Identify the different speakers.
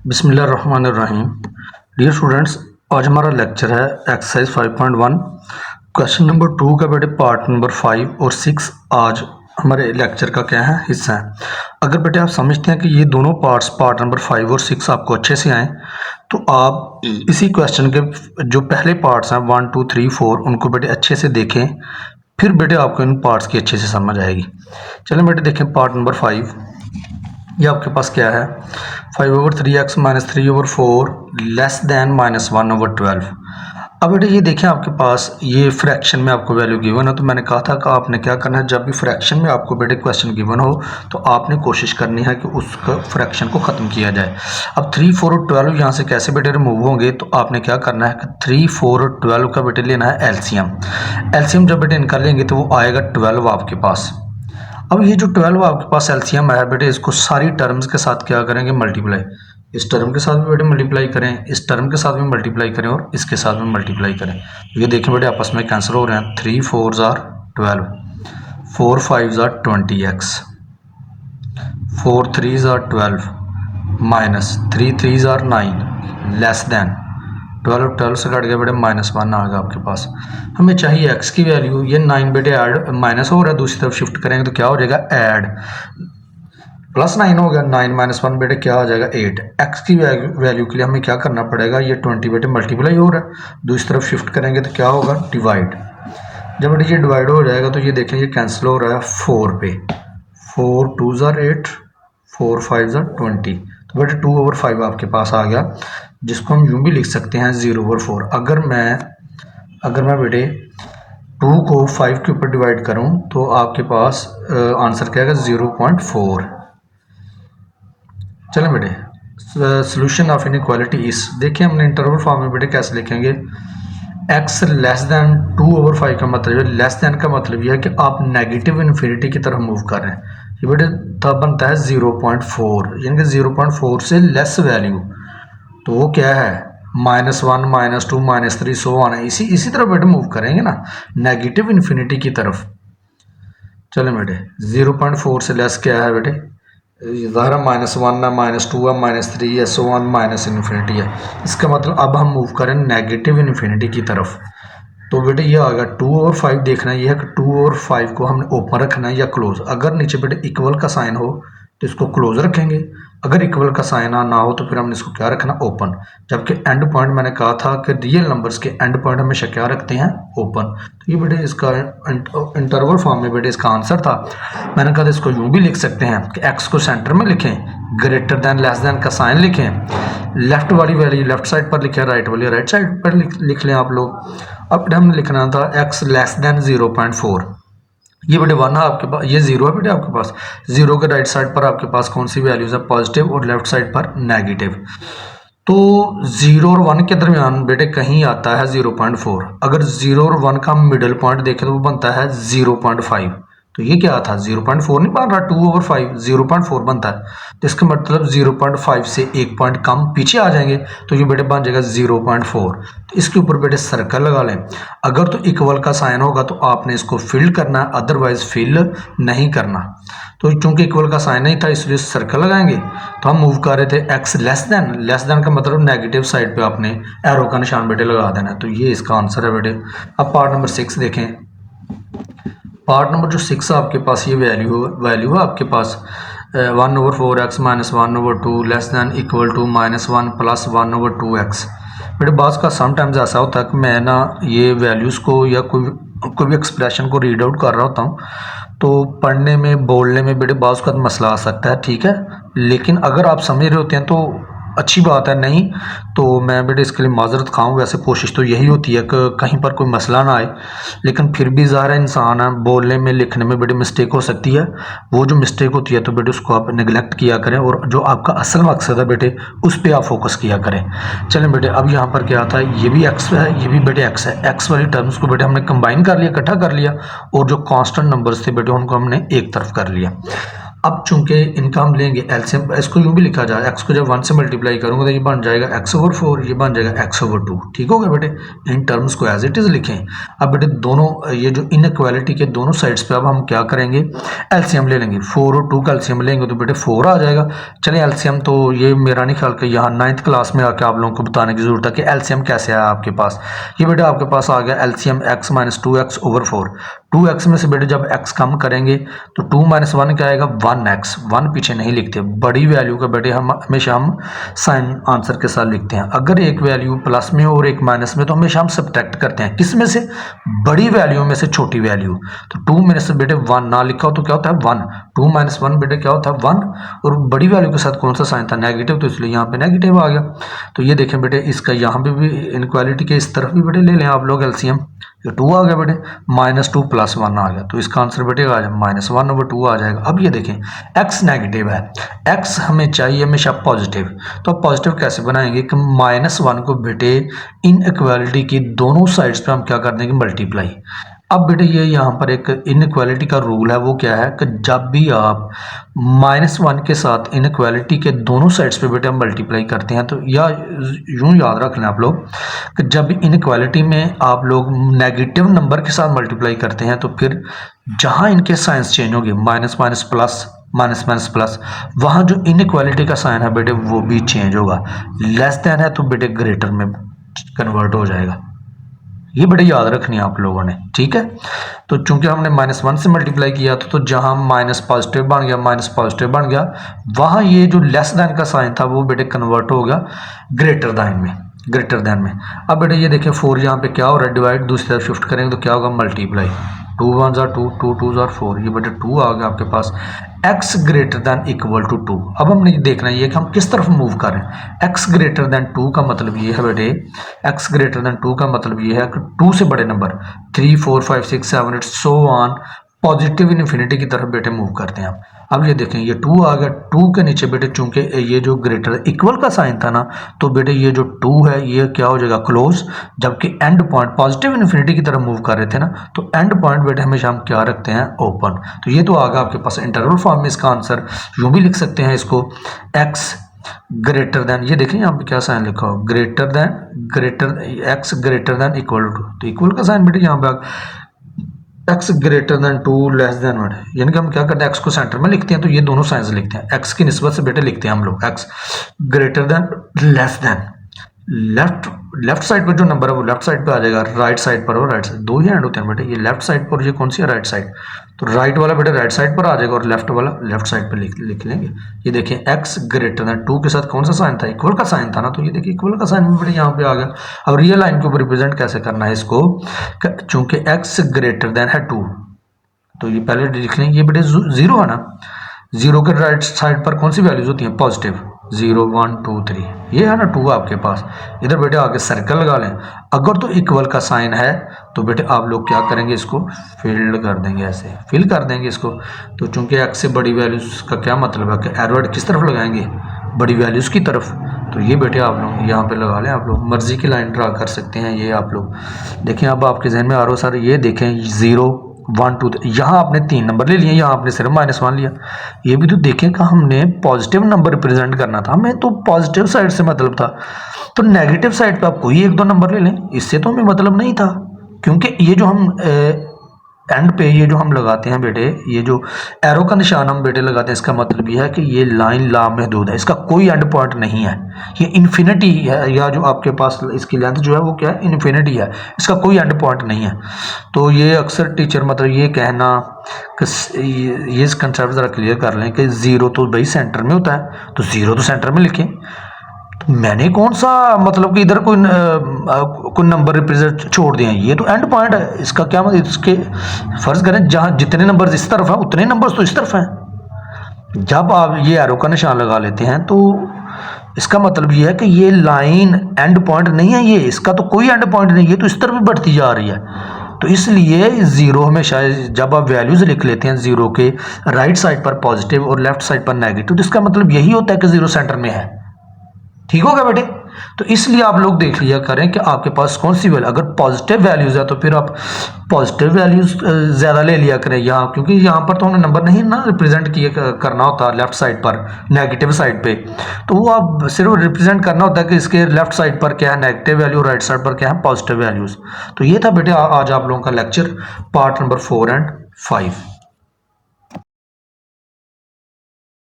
Speaker 1: बिस्मिल्लाहिर्रहमानिर्रहीम। Dear students, आज हमारा लेक्चर है एक्सरसाइज 5.1 क्वेश्चन नंबर 2 का बेटे पार्ट नंबर 5 और 6 आज हमारे लेक्चर का क्या है हिस्सा है। अगर बेटे आप समझते हैं कि ये दोनों पार्ट्स पार्ट नंबर 5 और 6 आपको अच्छे से आए तो आप इसी क्वेश्चन के जो पहले पार्ट्स हैं 1 2 3 4 उनको बेटे अच्छे से देखें, फिर बेटे आपको इन पार्ट्स की अच्छे से समझ आएगी। चलें बेटे देखें पार्ट नंबर 5। ये आपके पास क्या है, 5/3x - 3/4 लेस दैन -1/12। अब बेटे ये देखें आपके पास ये फ्रैक्शन में आपको वैल्यू गिवन है, तो मैंने कहा था कि आपने क्या करना है, जब भी फ्रैक्शन में आपको बेटे क्वेश्चन गिवन हो तो आपने कोशिश करनी है कि उस फ्रैक्शन को ख़त्म किया जाए। अब 3 4 और 12 यहाँ से कैसे बेटे रिमूव होंगे, तो आपने क्या करना है कि 3 4 और 12 का बेटे लेना है एलसीएम जब बेटे इनका लेंगे तो वो आएगा 12 आपके पास। अब ये जो 12 आपके पास एलसीएम है बेटे, इसको सारी टर्म्स के साथ क्या करेंगे, मल्टीप्लाई। इस टर्म के साथ भी बेटे मल्टीप्लाई करें, इस टर्म के साथ भी मल्टीप्लाई करें और इसके साथ भी मल्टीप्लाई करें। ये देखें बेटे आपस में कैंसिल हो रहे हैं। 3 4 = 12, 4 5 = 20x, 4 3 = 12 माइनस 3 3 = 9 लेस दैन 12 से कट गया बेटे -1 आ गया आपके पास। हमें चाहिए x की वैल्यू। ये 9 बेटे ऐड माइनस हो रहा है, दूसरी तरफ शिफ्ट करेंगे तो क्या हो जाएगा, ऐड +9 हो गया। 9 - 1 बेटे क्या हो जाएगा, 8। x की वैल्यू के लिए हमें क्या करना पड़ेगा, ये 20 बेटे मल्टीप्लाई हो रहा है, दूसरी तरफ शिफ्ट करेंगे तो क्या होगा, डिवाइड। जब बेटे ये डिवाइड हो जाएगा तो ये देखें ये कैंसिल हो रहा है 4 पे। 4 2 = 8, 4 5 = 20। तो बेटे 2/5 आपके पास आ गया, जिसको हम यूं भी लिख सकते हैं 0/4। अगर मैं बेटे 2 को 5 के ऊपर डिवाइड करूं तो आपके पास आंसर क्या आएगा, 0.4। चलें बेटे सोल्यूशन ऑफ इनइक्वालिटी इस देखिए हमने इंटरवल फॉर्म में बेटे कैसे लिखेंगे। x लेस दैन 2/5 का मतलब है, लेस दैन का मतलब यह है कि आप नेगेटिव इन्फिनिटी की तरफ मूव कर रहे हैं। ये बेटे तब बनता है 0.4, यानी कि 0.4 से लेस वैल्यू, तो वो क्या है, -1 -2 -3 सो ऑन है। इसी तरफ बेटे मूव करेंगे ना, नेगेटिव इन्फिनिटी की तरफ। चलें बेटे 0.4 से लेस क्या है बेटे, ज़ाहिर -1 है, -2 है, -3 है, सो ऑन -इन्फिनिटी है। इसका मतलब अब हम मूव करें नेगेटिव इन्फिनिटी की तरफ। तो बेटे ये आ गया 2/5। देखना ये है कि 2/5 को हमने ओपन रखना है या क्लोज। अगर नीचे बेटे इक्वल का साइन हो तो इसको क्लोज रखेंगे, अगर इक्वल का साइन ना हो तो फिर हमने इसको क्या रखना, ओपन। जबकि एंड पॉइंट मैंने कहा था कि रियल नंबर्स के एंड पॉइंट हमेशा क्या रखते हैं, ओपन। तो ये बेटे इसका इंटरवल फॉर्म में बेटे इसका आंसर था। मैंने कहा था इसको यूँ भी लिख सकते हैं कि एक्स को सेंटर में लिखें, ग्रेटर दैन लेस दैन का साइन लिखें, लेफ्ट वाली वैल्यू लेफ्ट साइड पर लिखें, राइट वाली राइट साइड पर लिख लें आप लोग। अब हमने लिखना था एक्स लेस दैन 0.4। ये बेटे 1 है आपके पास, ये 0 है बेटे आपके पास। 0 के राइट साइड पर आपके पास कौन सी वैल्यूज है, पॉजिटिव, और लेफ्ट साइड पर नेगेटिव। तो 0 और 1 के दरमियान बेटे कहीं आता है 0.4। अगर 0 और 1 का हम मिडल पॉइंट देखें तो वो बनता है 0.5। तो ये क्या था, 0.4 नहीं बन रहा, 2/5 0.4 बनता है। तो इसका मतलब 0.5 से एक पॉइंट कम पीछे आ जाएंगे, तो ये बेटे बन जाएगा 0.4। तो इसके ऊपर बेटे सर्कल लगा लें। अगर तो इक्वल का साइन होगा तो आपने इसको फिल करना है, अदरवाइज फिल नहीं करना। तो चूंकि इक्वल का साइन नहीं था इसलिए सर्कल लगाएंगे। तो हम मूव कर रहे थे एक्स लेस दैन का मतलब नेगेटिव साइड पे आपने एरो का निशान बेटे लगा देना है। तो ये इसका आंसर है बेटे। अब पार्ट नंबर 6 देखें। पार्ट नंबर जो 6 आपके पास ये वैल्यू है आपके पास 1/4x - 1/2 less than equal to -1 + 1/2x। बेटे बात का समटाइम्स ऐसा होता है कि मैं ना ये वैल्यूज़ को या कोई भी एक्सप्रेशन को रीड आउट कर रहा होता हूँ, तो पढ़ने में बोलने में बेटे बात का मसला आ सकता है, ठीक है। लेकिन अगर आप समझ रहे होते हैं तो अच्छी बात है, नहीं तो मैं बेटे इसके लिए माजरत खाऊँ। वैसे कोशिश तो यही होती है कि कहीं पर कोई मसला ना आए, लेकिन फिर भी ज़ाहिर इंसान है, बोलने में लिखने में बेटे मिस्टेक हो सकती है। वो जो मिस्टेक होती है तो बेटे उसको आप नेगलेक्ट किया करें, और जो आपका असल मकसद है बेटे उस पर आप फोकस किया करें। चलें बेटे अब यहाँ पर क्या था, ये भी एक्स है, ये भी बेटे एक्स है। एक्स वाली टर्म्स को बेटे हमने कंबाइन कर लिया, इकट्ठा कर लिया, और जो कॉन्स्टेंट नंबर्स थे बेटे उनको हमने एक तरफ कर लिया। अब चूंकि इनका हम लेंगे एलसीएम, इसको यूँ भी लिखा जाए, x को जब 1 से मल्टीप्लाई करूँगा तो ये बन जाएगा x/4, ये बन जाएगा x/2। ठीक हो गया बेटे, इन टर्म्स को एज इट इज़ लिखें। अब बेटे दोनों ये जो इनइक्वालिटी के दोनों साइड्स पे अब हम क्या करेंगे, एलसीएम ले लेंगे। 4 और 2 का एलसीएम लेंगे तो बेटे 4 आ जाएगा। चलिए एलसीएम तो ये मेरा नहीं ख्याल कि यहाँ 9th क्लास में आके आप लोगों को बताने की ज़रूरत है कि एलसीएम कैसे आया आपके पास। ये बेटे आपके पास आ गया एलसीएम x - 2x/4। 2x में से बेटे जब x कम करेंगे तो 2 - 1 क्या आएगा, 1x। 1 पीछे नहीं लिखते, बड़ी वैल्यू का बेटे हम हमेशा हम साइन आंसर के साथ लिखते हैं। अगर एक वैल्यू प्लस में और एक माइनस में तो हमेशा हम सब्ट्रैक्ट करते हैं, किस में से, बड़ी वैल्यू में से छोटी वैल्यू। तो 2 में से बेटे 1 ना लिखा हो तो क्या होता है 1, 2 - 1 बेटे क्या होता है 1, और बड़ी वैल्यू के साथ कौन सा साइन था, नेगेटिव, तो इसलिए यहाँ पे नेगेटिव आ गया। तो ये देखें बेटे इसका यहाँ पे भी इनक्वालिटी के इस तरफ भी बेटे ले लें आप लोग एलसीएम, ये 2 आ गया बेटे, -2 + 1 आ गया, तो इसका आंसर बेटे आ जाए -1/2 आ जाएगा। अब ये देखें x नेगेटिव है, x हमें चाहिए हमेशा पॉजिटिव, तो पॉजिटिव कैसे बनाएंगे कि -1 को बेटे इनइक्वालिटी की दोनों साइड्स पे हम क्या कर देंगे, मल्टीप्लाई। अब बेटे ये यहाँ पर एक इनइक्वालिटी का रूल है, वो क्या है कि जब भी आप -1 के साथ इनइक्वालिटी के दोनों साइड्स पे बेटे हम मल्टीप्लाई करते हैं, तो या यूँ याद रख लें आप लोग कि जब इनइक्वालिटी में आप लोग नेगेटिव नंबर के साथ मल्टीप्लाई करते हैं तो फिर जहाँ इनके साइंस चेंज होंगे, minus minus plus, minus minus plus, वहाँ जो इनइक्वालिटी का साइन है बेटे वो भी चेंज होगा। लेस देन है तो बेटे ग्रेटर में कन्वर्ट हो जाएगा। ये बड़े याद रखनी है आप लोगों ने, ठीक है। तो चूंकि हमने -1 से मल्टीप्लाई किया तो जहां माइनस पॉजिटिव बन गया, माइनस पॉजिटिव बन गया, वहां ये जो लेस देन का साइन था वो बेटे कन्वर्ट हो गया ग्रेटर देन में, ग्रेटर देन में। अब बेटे ये देखें 4 यहाँ पे क्या हो रहा है, डिवाइड दूसरी तरफ शिफ्ट करेंगे तो क्या होगा, मल्टीप्लाई। 2 × 1 = 2, 2 × 2 = 4, ये बेटे 2 आ गया आपके पास। x > 2। अब हमने ये देखना है कि हम किस तरफ मूव कर रहे हैं। x > 2 का मतलब ये है बेटे, x > 2 का मतलब ये है कि 2 से बड़े number 3, 4, 5, 6, 7, 8 so on positive infinity की तरफ बेटे मूव करते हैं। अब ये देखें ये 2 आ गया, 2 के नीचे बेटे चूंकि ये जो ग्रेटर इक्वल का साइन था ना, तो बेटे ये जो 2 है ये क्या हो जाएगा, क्लोज। जबकि एंड पॉइंट पॉजिटिव इन्फिनिटी की तरफ मूव कर रहे थे ना, तो एंड पॉइंट बेटे हमेशा हम क्या रखते हैं, ओपन। तो ये तो आ गया आपके पास इंटरवल फॉर्म में। इसका आंसर यूँ भी लिख सकते हैं इसको, x ग्रेटर देन, ये देखें यहाँ पे क्या साइन लिखा हो, greater than x > equal to, तो इक्वल का साइन बेटे यहाँ पे x > 2 लेस देन 1, यानी कि हम क्या करते हैं x को सेंटर में लिखते हैं, तो ये दोनों साइंस लिखते हैं, x की निस्बत से बेटे लिखते हैं हम लोग x greater than less than. Left side पर जो नंबर है वो लेफ्ट साइड पे आ जाएगा, राइट साइड पर और राइट साइड, दो ही हैंड होते हैं बेटे, ये लेफ्ट साइड पर, ये कौन सी है, राइट साइड। तो राइट वाला बेटे राइट साइड पर आ जाएगा और लेफ्ट वाला लेफ्ट साइड पर लिख लेंगे। ये देखिए x > 2 के साथ कौन सा साइन था, इक्वल का साइन था ना, तो ये देखिए इक्वल का साइन भी बेटे यहाँ पे आ गया। अब रियल लाइन के ऊपर रिप्रेजेंट कैसे करना है इसको, चूंकि x > 2, तो ये पहले लिख लेंगे, ये बेटे 0 है ना, 0 के राइट साइड पर कौन सी वैल्यूज होती हैं, पॉजिटिव, 0, 1, 2, 3, ये है ना 2 आपके पास। इधर बेटे आगे सर्कल लगा लें। अगर तो इक्वल का साइन है तो बेटे आप लोग क्या करेंगे, इसको फिल कर देंगे, ऐसे फिल कर देंगे इसको। तो चूंकि x से बड़ी वैल्यूज का क्या मतलब है कि एरो किस तरफ लगाएंगे, बड़ी वैल्यूज की तरफ। तो ये बेटे आप लोग यहाँ पे लगा लें, आप लोग मर्जी की लाइन ड्रा कर सकते हैं। ये आप लोग देखें, अब आपके जहन में आ रहा सर, ये देखें 0, 1, 2, यहाँ आपने 3 नंबर ले लिए, यहाँ आपने सिर्फ -1 लिया। ये भी तो देखें कि हमने पॉजिटिव नंबर रिप्रेजेंट करना था, हमें तो पॉजिटिव साइड से मतलब था, तो नेगेटिव साइड पे आप कोई 1-2 नंबर ले लें, इससे तो हमें मतलब नहीं था। क्योंकि ये जो हम एंड पे ये जो हम लगाते हैं बेटे, ये जो एरो का निशान हम बेटे लगाते हैं, इसका मतलब ये है कि ये लाइन लामहदूद है, इसका कोई एंड पॉइंट नहीं है, ये इन्फिनिटी है, या जो आपके पास इसकी लेंथ जो है वो क्या है, इन्फिनिटी है, इसका कोई एंड पॉइंट नहीं है। तो ये अक्सर टीचर मतलब ये कहना कि ये इस कंसेप्ट ज़रा क्लियर कर लें कि 0 तो भाई सेंटर में होता है, तो 0 तो सेंटर में लिखें। मैंने कौन सा मतलब कि इधर कोई नंबर रिप्रेजेंट छोड़ दिए हैं, ये तो एंड पॉइंट है। इसका क्या मतलब, इसके फर्ज करें जहाँ जितने नंबर्स इस तरफ हैं उतने नंबर्स तो इस तरफ हैं। जब आप ये एरो का निशान लगा लेते हैं तो इसका मतलब ये है कि ये लाइन एंड पॉइंट नहीं है, ये इसका तो कोई एंड पॉइंट नहीं, ये तो इस तरफ भी बढ़ती जा रही है। तो इसलिए 0 हमेशा जब आप वैल्यूज लिख लेते हैं 0 के राइट साइड पर पॉजिटिव और लेफ्ट साइड पर नेगेटिव, तो इसका मतलब यही होता है कि 0 सेंटर में है। ठीक होगा बेटे। तो इसलिए आप लोग देख लिया करें कि आपके पास कौन सी वैल्यू, अगर पॉजिटिव वैल्यूज़ है तो फिर आप पॉजिटिव वैल्यूज़ ज़्यादा ले लिया करें यहाँ, क्योंकि यहाँ पर तो हमें नंबर नहीं ना रिप्रेजेंट किए करना होता लेफ्ट साइड पर, नेगेटिव साइड पे, तो वो आप सिर्फ रिप्रेजेंट करना होता है कि इसके लेफ्ट साइड पर क्या है नेगेटिव वैल्यू, राइट साइड पर क्या है पॉजिटिव वैल्यूज़। तो ये था बेटे आज आप लोगों का लेक्चर पार्ट नंबर 4 एंड 5।